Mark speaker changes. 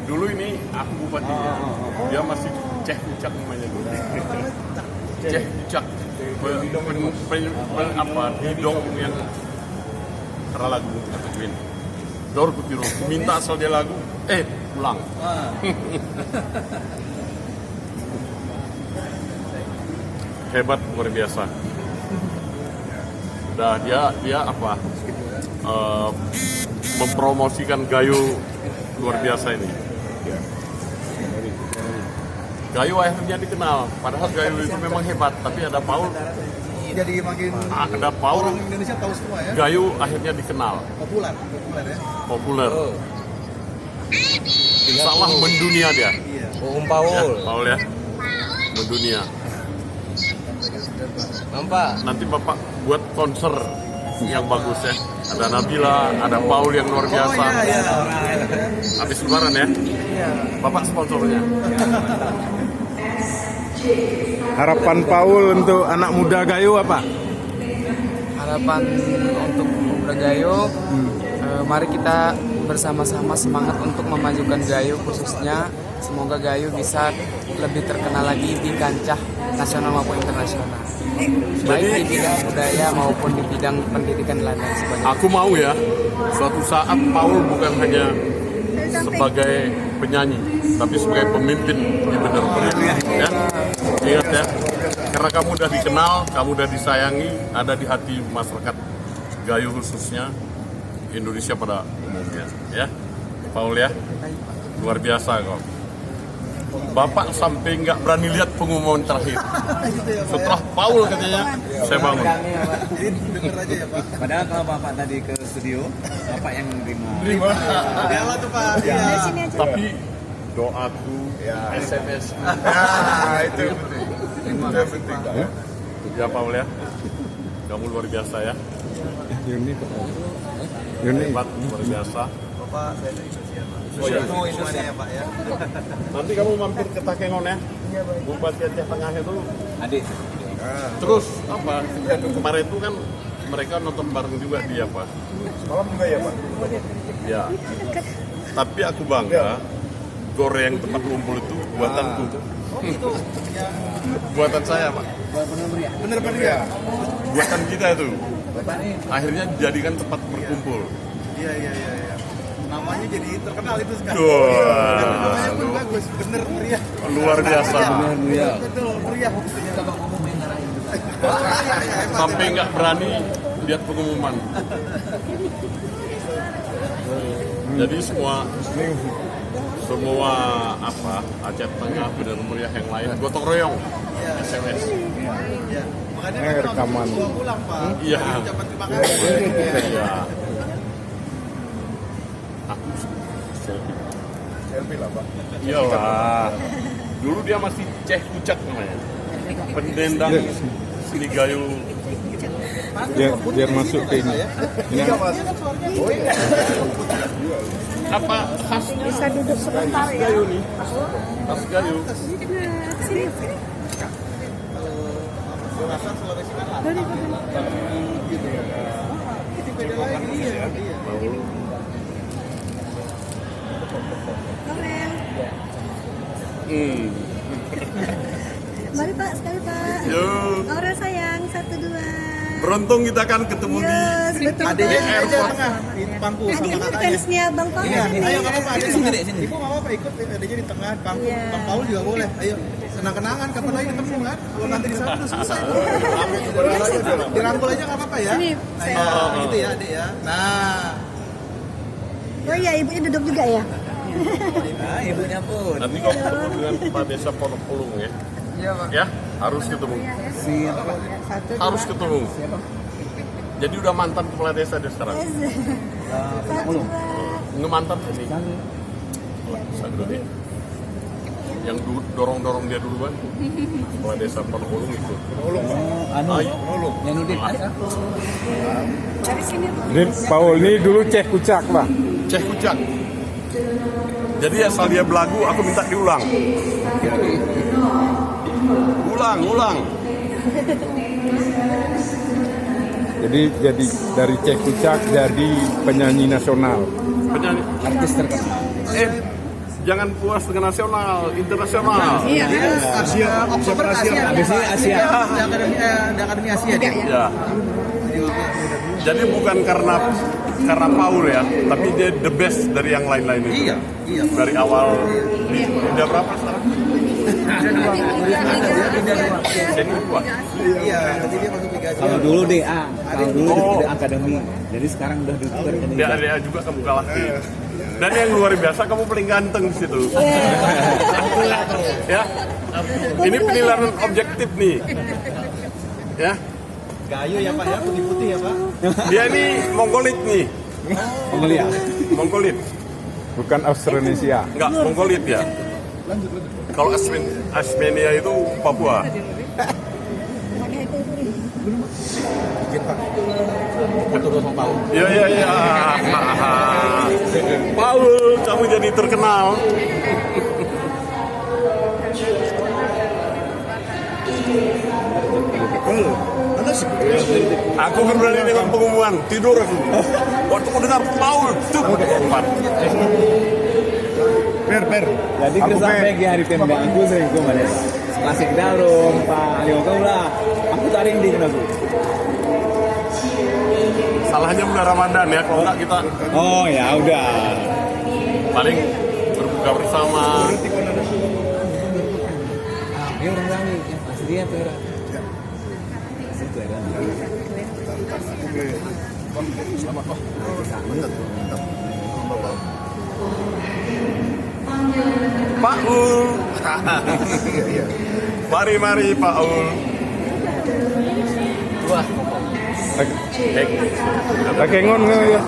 Speaker 1: Dulu ini aku bupatinya. Dia masih Ceh Kucak namanya dulu. Ceh Kucak. Hidung yang karena lagu atau Juin. Dor Kutiro. Minta asal dia lagu. Pulang. Hebat, luar biasa. Udah dia apa? Mempromosikan Gayo luar biasa ini. Gayo akhirnya dikenal, padahal Gayo itu memang hebat, tapi ada Paul.
Speaker 2: Jadi makin
Speaker 1: Ada Paul.
Speaker 2: orang Indonesia tahu semua ya.
Speaker 1: Gayo akhirnya dikenal.
Speaker 2: Populer ya.
Speaker 1: Populer. Salah mendunia dia.
Speaker 2: Iya.
Speaker 3: Paul.
Speaker 1: Ya, Paul ya. Mendunia.
Speaker 3: Nampak?
Speaker 1: Nanti Bapak buat konser yang bagus ya. Ada Nabila, ada Paul yang luar biasa.
Speaker 2: Iya.
Speaker 1: Habis lebaran ya. Bapak sponsornya.
Speaker 4: Harapan Paul untuk anak muda Gayo apa?
Speaker 5: Harapan untuk pemuda Gayo, mari kita bersama-sama semangat untuk memajukan Gayo khususnya. Semoga Gayo bisa lebih terkenal lagi di kancah nasional maupun internasional. Baik di bidang budaya maupun di bidang pendidikan dan lain sebagainya.
Speaker 1: Aku mau ya, suatu saat Paul bukan hanya sebagai penyanyi, tapi sebagai pemimpin di Bener Meriah. Ya, ingat ya, karena kamu udah dikenal, kamu udah disayangi, ada di hati masyarakat Gayo khususnya, Indonesia pada umumnya. Ya, Paul ya, luar biasa kok. Bapak sampai nggak berani lihat pengumuman terakhir. Setelah Paul katanya, saya bangun.
Speaker 2: Jadi denger aja ya Pak.
Speaker 3: Padahal kalau Bapak tadi ke studio, Bapak yang menerima.
Speaker 2: Biarlah tuh Pak. Iya.
Speaker 1: Tapi doaku, SMS.
Speaker 4: Itu penting.
Speaker 1: Ya Paul ya, kamu luar biasa ya.
Speaker 4: Yuni.
Speaker 1: Hebat, luar biasa.
Speaker 2: Bapak saya dari Indonesia Pak.
Speaker 1: Oh iya.
Speaker 2: Semuanya ya Pak ya.
Speaker 1: Nanti kamu mampir ke Takengon ya. Bupati Aceh Tengah itu.
Speaker 3: Adik.
Speaker 1: Terus apa? Kemarin itu kan mereka nonton bareng juga di apa?
Speaker 2: Malam juga ya Pak.
Speaker 1: Ya. Tapi aku bangga. Goreng tempat kumpul itu buatanku.
Speaker 2: Oh itu.
Speaker 1: Buatan saya Pak.
Speaker 2: Bener ya.
Speaker 1: Buatan kita itu. Akhirnya dijadikan tempat berkumpul.
Speaker 2: Iya. Namanya jadi terkenal itu sekarang.
Speaker 1: Wah.
Speaker 2: Namanya pun bagus, bener meriah.
Speaker 1: Luar biasa.
Speaker 2: Betul meriah.
Speaker 1: Sampai nggak berani lihat pengumuman. Jadi semua apa Aceh Tengah Bener Meriah yang lain gotong royong SMS.
Speaker 2: Iya. Makanya
Speaker 4: Ini rekaman.
Speaker 2: Bawa pulang Pak.
Speaker 1: Iya.
Speaker 2: Ucapan terima kasih.
Speaker 1: Iya. Aku
Speaker 2: Selfie lah Pak.
Speaker 1: iyalah. Dulu dia masih Ceh Kucak namanya. Pendendang sini Gayo.
Speaker 4: Biar masuk ke ini.
Speaker 2: Iya Mas. Oh iya.
Speaker 1: Apa khas
Speaker 6: Bisa duduk sebentar ya.
Speaker 1: Gayo nih? Khas Gayo.
Speaker 6: Sini.
Speaker 2: Rasa Sulawesi kan lah. Gitu ya. Itu beda lagi. Iya.
Speaker 1: Paul.
Speaker 6: Mari Pak, sekali Pak.
Speaker 1: Yo.
Speaker 6: Aura sayang, 1, 2.
Speaker 1: Beruntung kita akan ketemu di
Speaker 6: Yes, betul.
Speaker 2: Adiknya
Speaker 6: Pak.
Speaker 2: aja tengah di pangku
Speaker 6: Adik
Speaker 2: sama
Speaker 6: ini
Speaker 2: kakaknya.
Speaker 6: fansnya Bang Paul
Speaker 2: Iya,
Speaker 6: ini.
Speaker 2: ayo nggak apa-apa. Adik
Speaker 3: Sini,
Speaker 2: sini.
Speaker 3: sini.
Speaker 2: Ibu nggak apa-apa ikut. Adiknya di tengah pangku.
Speaker 6: Iya.
Speaker 2: Bang Paul juga boleh. Ayo, senang-kenangan. Kapan lagi ketemu kan? Kalau nanti di sana udah selesai. Dirangkul aja nggak apa-apa ya.
Speaker 6: Sini,
Speaker 2: Nah, gitu ya adik ya. Nah,
Speaker 6: Oh iya, ibunya duduk juga ya.
Speaker 3: Nah, ibunya pun.
Speaker 1: nanti kau ketemu dengan Kepala Desa Pondok Pulung ya.
Speaker 5: Iya Pak.
Speaker 1: Ya, harus ketemu.
Speaker 6: Satu,
Speaker 1: Harus
Speaker 6: dua.
Speaker 1: ketemu. Jadi udah mantan kepala desa dia sekarang.
Speaker 6: Yes. 1, 2.
Speaker 1: Nggak mantan ini. Sagrodi. Yang dorong-dorong dia duluan. Kepala desa Pondok Pulung itu.
Speaker 3: Yang Nudin.
Speaker 6: Dari sini.
Speaker 4: Ini Paul ini dulu Ceh Kucak lah.
Speaker 1: Ceh Kucak. Jadi asal dia belagu, aku minta diulang. Ulang.
Speaker 4: Jadi dari Ceh Kucak jadi penyanyi nasional.
Speaker 1: Penyanyi.
Speaker 3: Artis terkenal.
Speaker 1: jangan puas dengan nasional, internasional.
Speaker 6: Iya.
Speaker 2: Oktober Asia.
Speaker 3: Biasanya Asia.
Speaker 2: Di Akademi Asia dia.
Speaker 1: Ya. Jadi bukan karena Paul ya, tapi dia the best dari yang lain-lain itu.
Speaker 2: Iya.
Speaker 1: Dari awal dia berapa sekarang? Jadi dua.
Speaker 2: Iya, nanti dia masuk Liga Asia.
Speaker 3: Kalau dulu DA, kalau dulu
Speaker 1: Oh.
Speaker 3: di akademi. Jadi sekarang udah ditukar ke Liga.
Speaker 1: Dia juga kamu kalah sih. Dan yang luar biasa kamu paling ganteng di situ. Ya. Ini penilaian objektif nih. Ya.
Speaker 2: Gayo ya Pak ya, putih-putih ya Pak.
Speaker 1: Dia ini Mongolit nih.
Speaker 3: Mongolia.
Speaker 1: Monggolit.
Speaker 4: Bukan Austronesia.
Speaker 1: Enggak, Mongolit ya. Kalau Asmenia itu Papua.
Speaker 2: Foto sama Paul.
Speaker 1: Iya. Paul, kamu jadi terkenal. Aku kan berani dengan pengumuman, tidur aku. Waktu aku dengar Paul, tuh.
Speaker 4: Per.
Speaker 3: Jadi
Speaker 4: Aku
Speaker 3: kita sampai hari tembak aku sering kemarin. Klasik darum, Pak Alio kau lah. Aku taring di aku.
Speaker 1: Salahnya bulan Ramadan ya, kalau enggak kita
Speaker 3: Oh ya udah.
Speaker 1: paling berbuka bersama.
Speaker 3: Dia orang lagi, asli dia tuh. Situ ya.
Speaker 1: Pak Ul. Mari Pak Ul.
Speaker 4: Takengon ya.